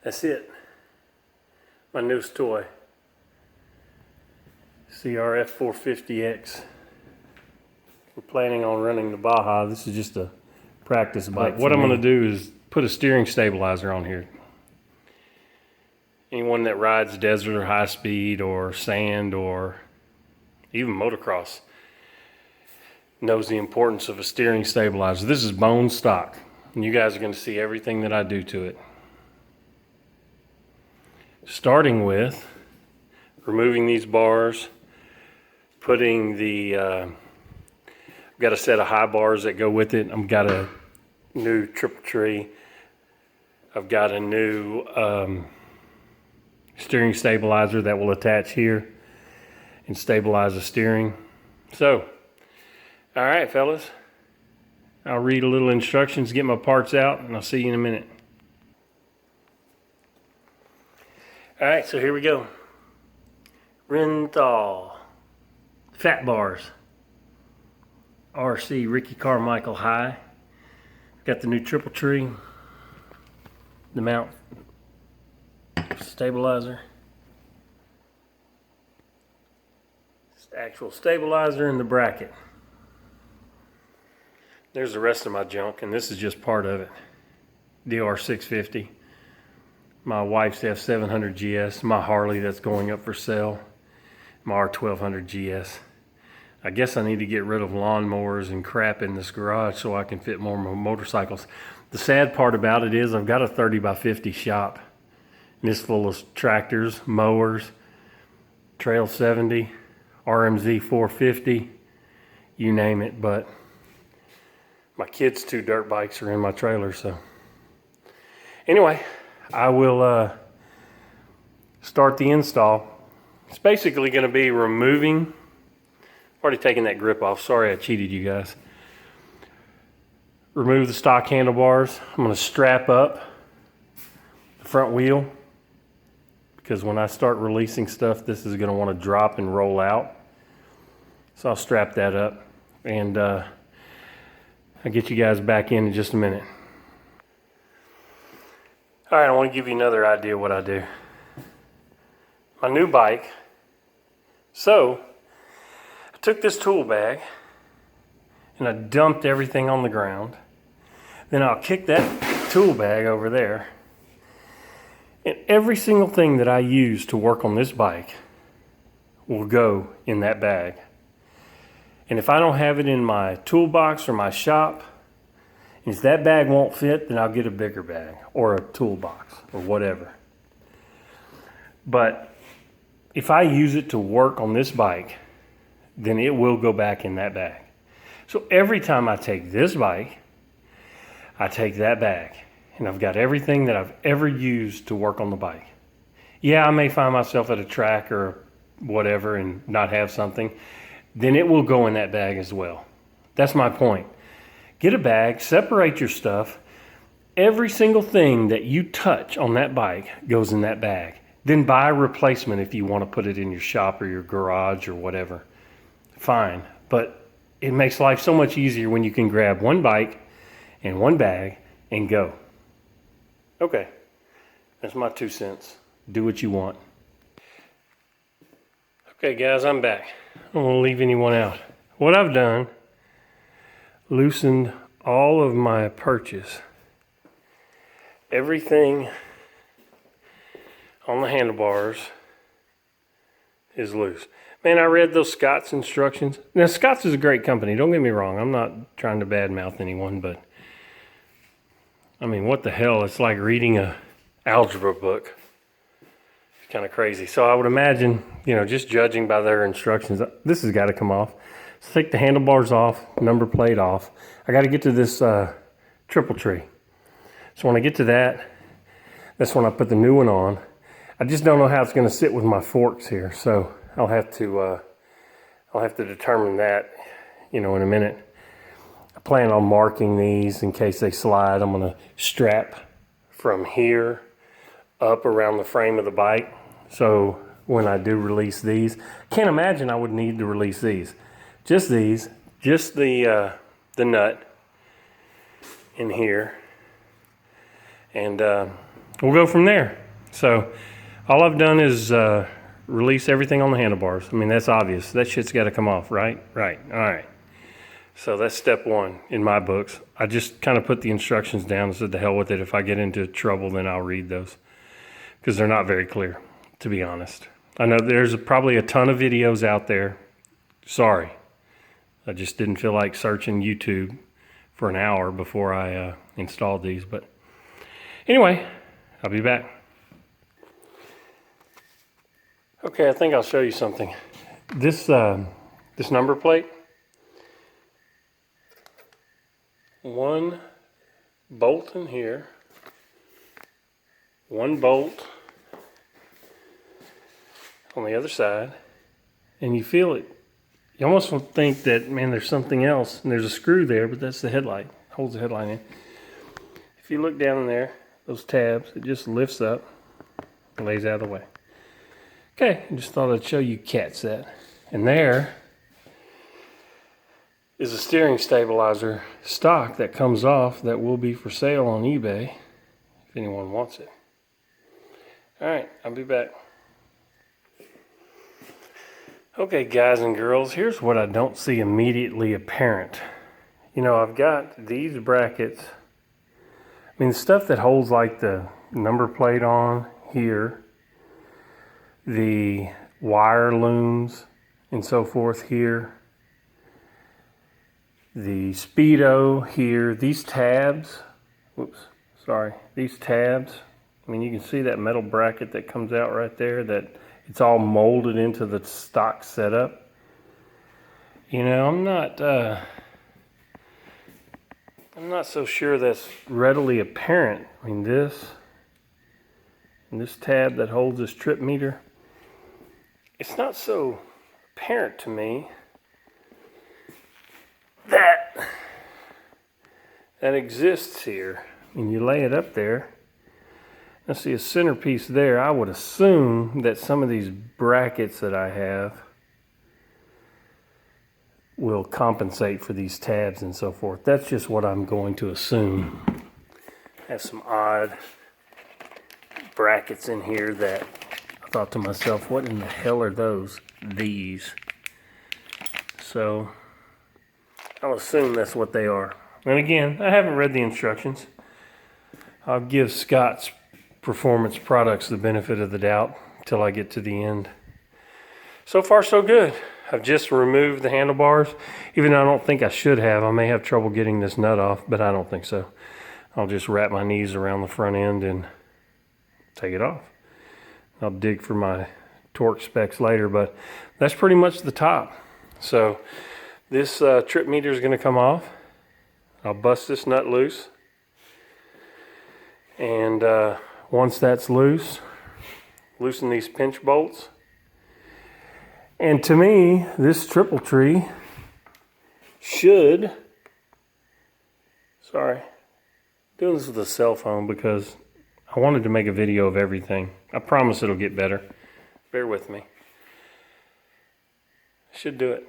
That's it. My newest toy. CRF450x. We're planning on running the Baja. This is just a practice bike. What I'm going to do is put a steering stabilizer on here. Anyone that rides desert or high speed or sand or even motocross knows the importance of a steering stabilizer. This is bone stock, and you guys are going to see everything that I do to it. Starting with removing these bars, putting the I've got a set of high bars that go with it. I've got a new triple tree. I've got a new steering stabilizer that will attach here and stabilize the steering. So, all right, fellas, I'll read a little instructions, get my parts out, and I'll see you in a minute. All right, so here we go. Renthal fat bars, RC Ricky Carmichael high. Got the new triple tree, the mount stabilizer, actual stabilizer, and the bracket. There's the rest of my junk, and this is just part of it. DR650, my wife's F700 GS, my Harley that's going up for sale, my R1200 GS. I guess I need to get rid of lawnmowers and crap in this garage so I can fit more motorcycles. The sad part about it is I've got a 30 by 50 shop, and it's full of tractors, mowers, Trail 70, RMZ 450, you name it. But my kids' two dirt bikes are in my trailer. So anyway, I will start the install. It's basically going to be removing, already taken that grip off, sorry I cheated you guys. Remove the stock handlebars. I'm going to strap up the front wheel, because when I start releasing stuff, this is going to want to drop and roll out. So I'll strap that up, and I'll get you guys back in just a minute. All right, I want to give you another idea of what I do. My new bike. So I took this tool bag and I dumped everything on the ground. Then I'll kick that tool bag over there. And every single thing that I use to work on this bike will go in that bag. And if I don't have it in my toolbox or my shop, and if that bag won't fit, then I'll get a bigger bag or a toolbox or whatever. But if I use it to work on this bike, then it will go back in that bag. So every time I take this bike, I take that bag, and I've got everything that I've ever used to work on the bike. Yeah, I may find myself at a track or whatever and not have something, then it will go in that bag as well. That's my point. Get a bag, separate your stuff. Every single thing that you touch on that bike goes in that bag. Then buy a replacement if you want to put it in your shop or your garage or whatever. Fine, but it makes life so much easier when you can grab one bike and one bag and go. Okay, that's my 2 cents. Do what you want. Okay guys, I'm back. I don't want to leave anyone out. What I've done, loosened all of my purchase. Everything on the handlebars is loose. Man, I read those Scott's instructions. Now, Scott's is a great company. Don't get me wrong. I'm not trying to badmouth anyone, but I mean, what the hell? It's like reading a algebra book. It's kind of crazy. So I would imagine, you know, just judging by their instructions, this has got to come off. So take the handlebars off, number plate off. I got to get to this triple tree. So when I get to that, that's when I put the new one on. I just don't know how it's going to sit with my forks here, so I'll have to determine that, you know, in a minute. I plan on marking these in case they slide. I'm going to strap from here up around the frame of the bike, so when I do release these, can't imagine I would need to release these. Just these, just the nut in here, and we'll go from there. So all I've done is release everything on the handlebars. I mean, that's obvious. That shit's got to come off, right? Right. All right. So that's step one in my books. I just kind of put the instructions down and said, to hell with it. If I get into trouble, then I'll read those, because they're not very clear, to be honest. I know there's probably a ton of videos out there. Sorry. I just didn't feel like searching YouTube for an hour before I installed these. But anyway, I'll be back. Okay, I think I'll show you something. This number plate, one bolt in here, one bolt on the other side, and you feel it. You almost will think that, man, there's something else, and there's a screw there, but that's the headlight. It holds the headlight in. If you look down in there, those tabs, it just lifts up and lays out of the way. Okay, I just thought I'd show you cats that. And there is a steering stabilizer stock that comes off that will be for sale on eBay if anyone wants it. All right, I'll be back. Okay, guys and girls, here's what I don't see immediately apparent. You know, I've got these brackets. I mean, the stuff that holds like the number plate on here, the wire looms and so forth here, the speedo here, these tabs, these tabs. I mean, you can see that metal bracket that comes out right there, that it's all molded into the stock setup. You know, I'm not so sure that's readily apparent. I mean, this tab that holds this trip meter, it's not so apparent to me that exists here. And you lay it up there, I see a centerpiece there. I would assume that some of these brackets that I have will compensate for these tabs and so forth. That's just what I'm going to assume. I have some odd brackets in here that I thought to myself, what in the hell are those? These. So I'll assume that's what they are. And again, I haven't read the instructions. I'll give Scott's Performance Products the benefit of the doubt until I get to the end. So far, so good. I've just removed the handlebars, even though I don't think I should have. I may have trouble getting this nut off, but I don't think so. I'll just wrap my knees around the front end and take it off. I'll dig for my torque specs later, but that's pretty much the top. So this trip meter is going to come off. I'll bust this nut loose. And once that's loose, loosen these pinch bolts. And to me, this triple tree should, doing this with a cell phone because I wanted to make a video of everything. I promise it'll get better. Bear with me. Should do it.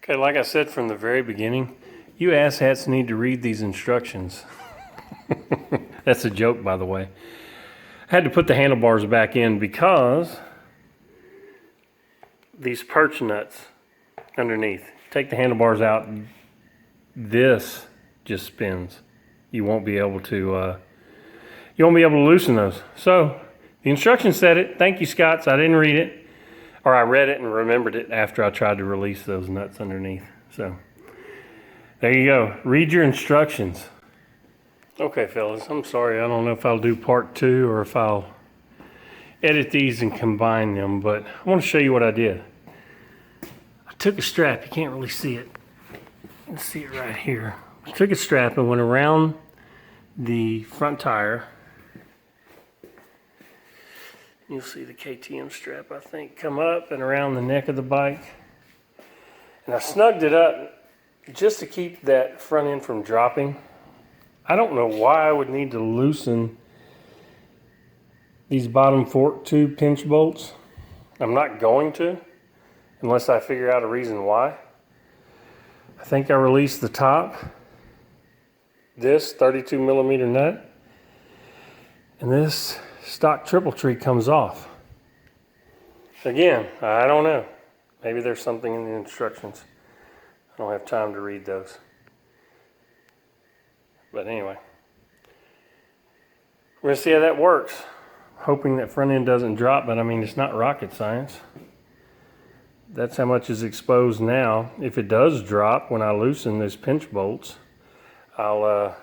Okay, like I said from the very beginning, you asshats need to read these instructions. That's a joke, by the way. I had to put the handlebars back in because these perch nuts underneath. Take the handlebars out, this just spins. You won't be able to loosen those. So the instructions said it. Thank you, Scott. I didn't read it. Or I read it and remembered it after I tried to release those nuts underneath. So there you go. Read your instructions. Okay, fellas, I'm sorry. I don't know if I'll do part 2 or if I'll edit these and combine them, but I want to show you what I did. I took a strap. You can't really see it. You can see it right here. I took a strap and went around the front tire. You'll see the KTM strap, I think, come up and around the neck of the bike. And I snugged it up just to keep that front end from dropping. I don't know why I would need to loosen these bottom fork tube pinch bolts. I'm not going to, unless I figure out a reason why. I think I released the top, this 32 millimeter nut, and this stock triple tree comes off. Again, I don't know. Maybe there's something in the instructions. I don't have time to read those. But anyway, we're gonna see how that works. Hoping that front end doesn't drop, but I mean, it's not rocket science. That's how much is exposed now. If it does drop when I loosen those pinch bolts, I'll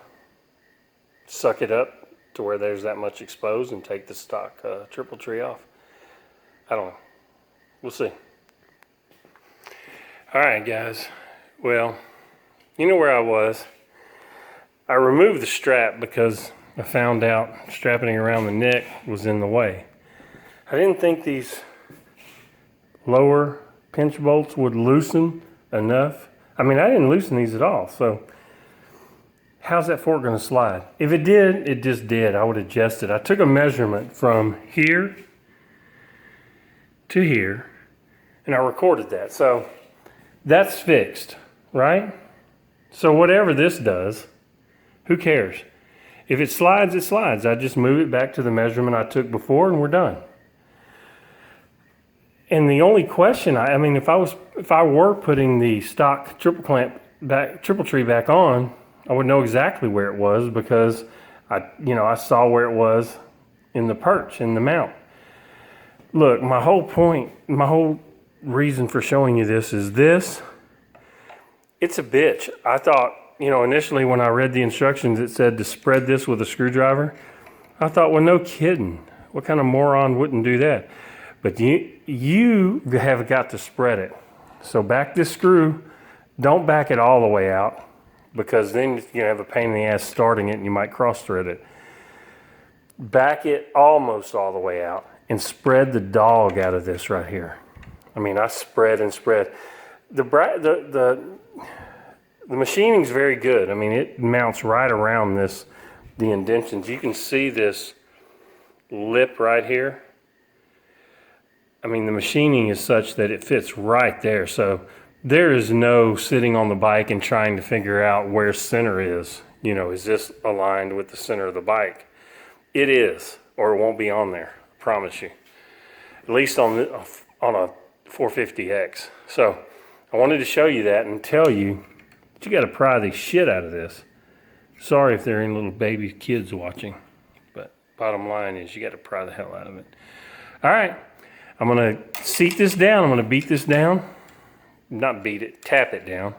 suck it up to where there's that much exposed and take the stock triple tree off. I don't know. We'll see. All right, guys. Well, you know where I was. I removed the strap because I found out strapping it around the neck was in the way. I didn't think these lower pinch bolts would loosen enough. I mean, I didn't loosen these at all. So how's that fork going to slide? If it did, it just did. I would adjust it. I took a measurement from here to here, and I recorded that. So that's fixed, right? So whatever this does, who cares? If it slides, it slides. I just move it back to the measurement I took before, and we're done. And the only question, I mean, if I were putting the stock triple tree back on, I would know exactly where it was because I saw where it was in the perch, in the mount. Look, my whole reason for showing you this is this. It's a bitch. I thought, initially when I read the instructions, it said to spread this with a screwdriver. I thought, well, no kidding. What kind of moron wouldn't do that? But you have got to spread it. So back this screw, don't back it all the way out because then you have a pain in the ass starting it and you might cross thread it. Back it almost all the way out and spread the dog out of this right here. I mean, I spread and spread. The machining's very good. I mean, it mounts right around the indentions. You can see this lip right here. I mean, the machining is such that it fits right there. So there is no sitting on the bike and trying to figure out where center is. Is this aligned with the center of the bike? It is, or it won't be on there. I promise you. At least on a 450X. So I wanted to show you that and tell you that you got to pry the shit out of this. Sorry if there are any little baby kids watching, but bottom line is you got to pry the hell out of it. All right. I'm going to seat this down. I'm going to beat this down. Not beat it, tap it down.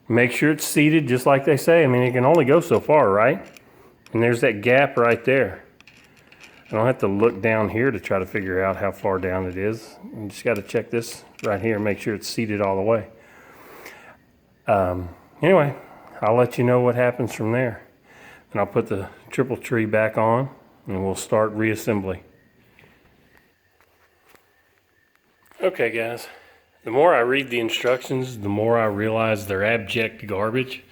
Make sure it's seated just like they say. I mean, it can only go so far, right? And there's that gap right there. I don't have to look down here to try to figure out how far down it is. You just got to check this right here and make sure it's seated all the way. Anyway, I'll let you know what happens from there. And I'll put the triple tree back on and we'll start reassembly. Okay, guys, the more I read the instructions, the more I realize they're abject garbage.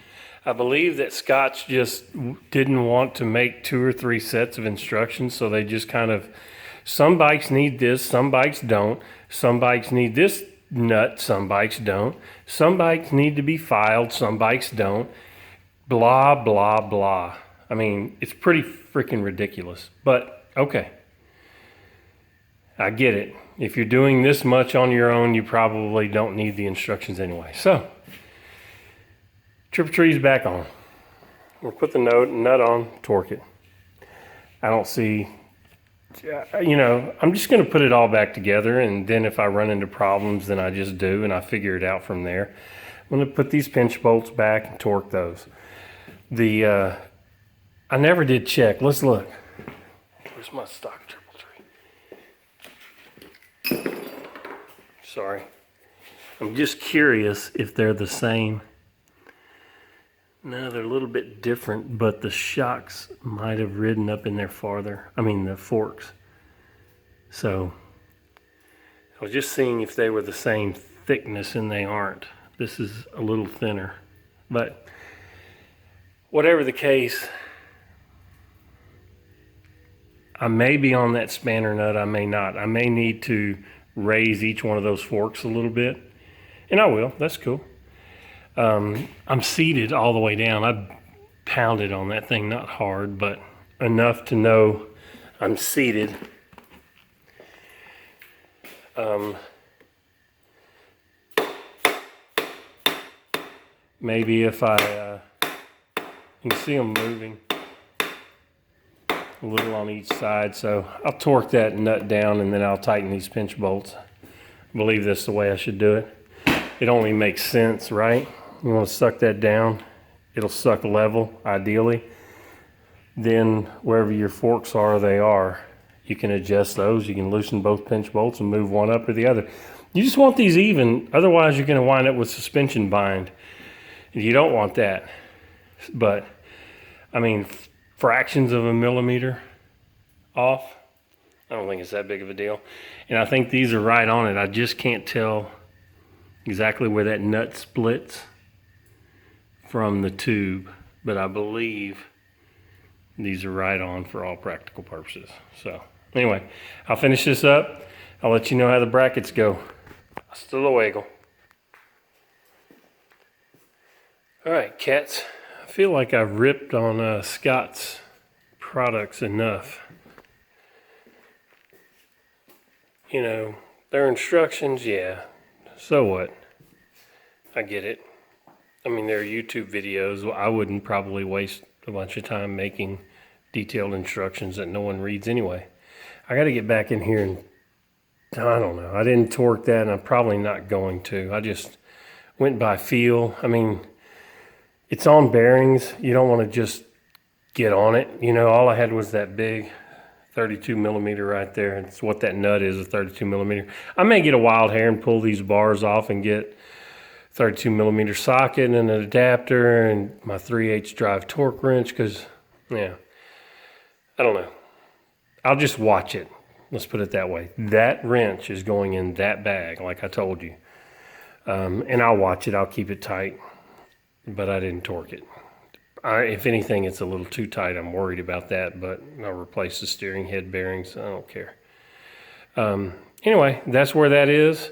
I believe that Scotch just didn't want to make 2 or 3 sets of instructions, so they just kind of, some bikes need this, some bikes don't. Some bikes need this nut, some bikes don't. Some bikes need to be filed, some bikes don't. Blah, blah, blah. I mean, it's pretty freaking ridiculous, but okay. I get it. If you're doing this much on your own, you probably don't need the instructions anyway. So, triple tree's back on. We'll put the nut on, torque it. I don't see, I'm just going to put it all back together, and then if I run into problems, then I just do, and I figure it out from there. I'm going to put these pinch bolts back and torque those. I never did check. Let's look. Where's my stock triple tree? Sorry. I'm just curious if they're the same. No, they're a little bit different, but the shocks might have ridden up in there farther. I mean, the forks. So, I was just seeing if they were the same thickness, and they aren't. This is a little thinner. But, whatever the case, I may be on that spanner nut, I may not. I may need to raise each one of those forks a little bit. And I will, that's cool. I'm seated all the way down. I pounded on that thing, not hard, but enough to know I'm seated. Maybe if I, you can see them moving a little on each side, so I'll torque that nut down and then I'll tighten these pinch bolts. I believe that's the way I should do it. It only makes sense, right? You want to suck that down. It'll suck level, ideally. Then wherever your forks are, they are. You can adjust those. You can loosen both pinch bolts and move one up or the other. You just want these even, otherwise you're going to wind up with suspension bind. You don't want that. But, I mean, fractions of a millimeter off, I don't think it's that big of a deal. And I think these are right on it. I just can't tell exactly where that nut splits from the tube, but I believe these are right on for all practical purposes. So anyway, I'll finish this up. I'll let you know how the brackets go. Hasta luego. All right, cats. I feel like I've ripped on Scott's products enough. You know, their instructions, yeah, so what? I get it. I mean, they're YouTube videos. I wouldn't probably waste a bunch of time making detailed instructions that no one reads anyway. I got to get back in here and, I don't know. I didn't torque that, and I'm probably not going to. I just went by feel. I mean, it's on bearings. You don't want to just get on it. You know, all I had was that big 32 millimeter right there. It's what that nut is, a 32 millimeter. I may get a wild hair and pull these bars off and get 32 millimeter socket and an adapter and my 3/8 drive torque wrench, because, yeah, I don't know. I'll just watch it. Let's put it that way. That wrench is going in that bag, like I told you. And I'll watch it. I'll keep it tight. But I didn't torque it. If anything, it's a little too tight. I'm worried about that, but I'll replace the steering head bearings. I don't care. Anyway, that's where that is.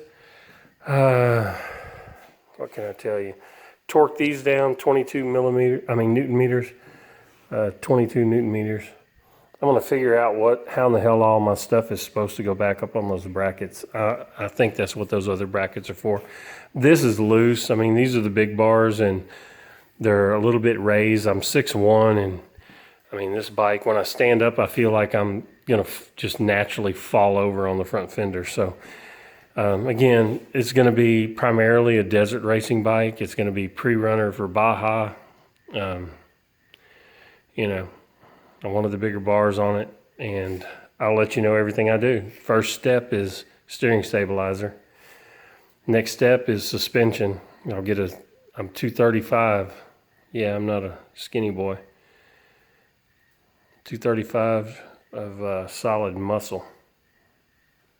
What can I tell you? Torque these down 22 Newton meters, 22 Newton meters. I'm gonna figure out how in the hell all my stuff is supposed to go back up on those brackets. I think that's what those other brackets are for. This is loose. I mean, these are the big bars and they're a little bit raised. I'm 6'1", and I mean, this bike, when I stand up, I feel like I'm gonna just naturally fall over on the front fender. So again, it's gonna be primarily a desert racing bike. It's gonna be pre-runner for Baja. You know, I wanted the bigger bars on it, and I'll let you know everything I do. First step is steering stabilizer. Next step is suspension. I'm 235. Yeah, I'm not a skinny boy. 235 of solid muscle.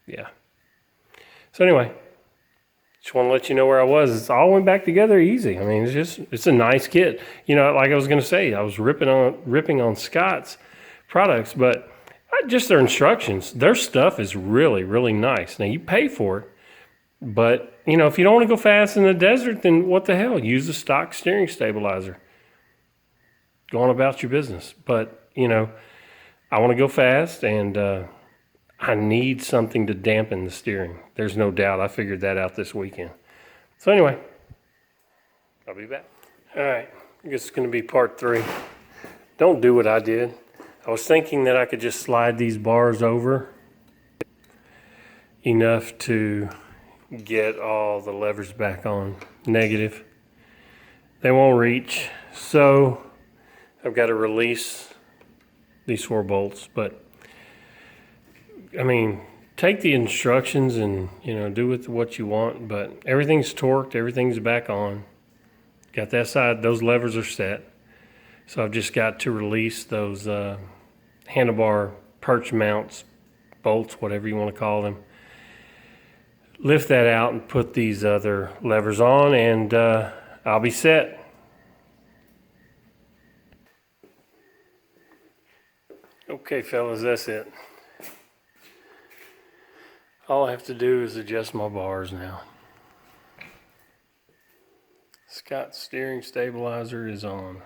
Yeah. So anyway, just want to let you know where I was. It all went back together easy. I mean, it's a nice kit. You know, like I was going to say, I was ripping on Scott's products, but just their instructions. Their stuff is really, really nice. Now, you pay for it, but, you know, if you don't want to go fast in the desert, then what the hell? Use the stock steering stabilizer. Go on about your business. But, you know, I want to go fast, and I need something to dampen the steering. There's no doubt. I figured that out this weekend. So anyway, I'll be back. All right, I guess it's going to be part 3. Don't do what I did. I was thinking that I could just slide these bars over enough to get all the levers back on. Negative. They won't reach. So I've got to release these 4 bolts, but I mean, take the instructions and, you know, do with what you want, but everything's torqued, everything's back on. Got that side, those levers are set. So I've just got to release those handlebar perch mounts, bolts, whatever you want to call them. Lift that out and put these other levers on, and I'll be set. Okay, fellas, that's it. All I have to do is adjust my bars now. Scott's steering stabilizer is on.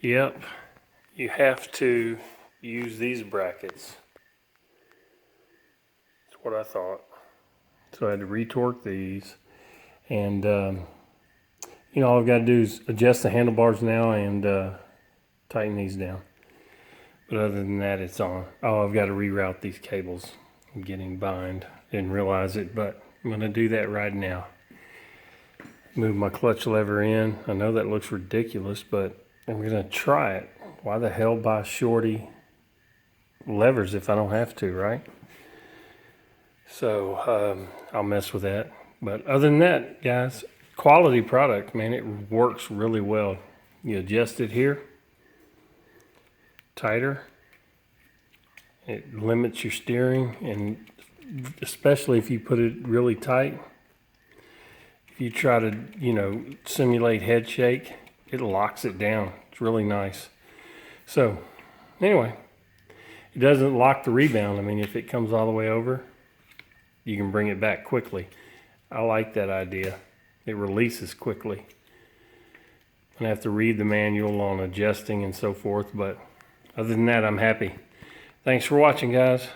Yep, you have to use these brackets. That's what I thought. So I had to retorque these, and you know, all I've got to do is adjust the handlebars now and tighten these down. But other than that, it's on. Oh, I've got to reroute these cables. I'm getting behind. Didn't realize it, but I'm going to do that right now. Move my clutch lever in. I know that looks ridiculous, but I'm going to try it. Why the hell buy shorty levers if I don't have to, right? So I'll mess with that. But other than that, guys, quality product, man. It works really well. You adjust it here, tighter. It limits your steering, and especially if you put it really tight. If you try to, you know, simulate head shake, it locks it down. It's really nice. So anyway, it doesn't lock the rebound. I mean, if it comes all the way over, you can bring it back quickly. I like that idea. It releases quickly. I have to read the manual on adjusting and so forth, but other than that, I'm happy. Thanks for watching, guys.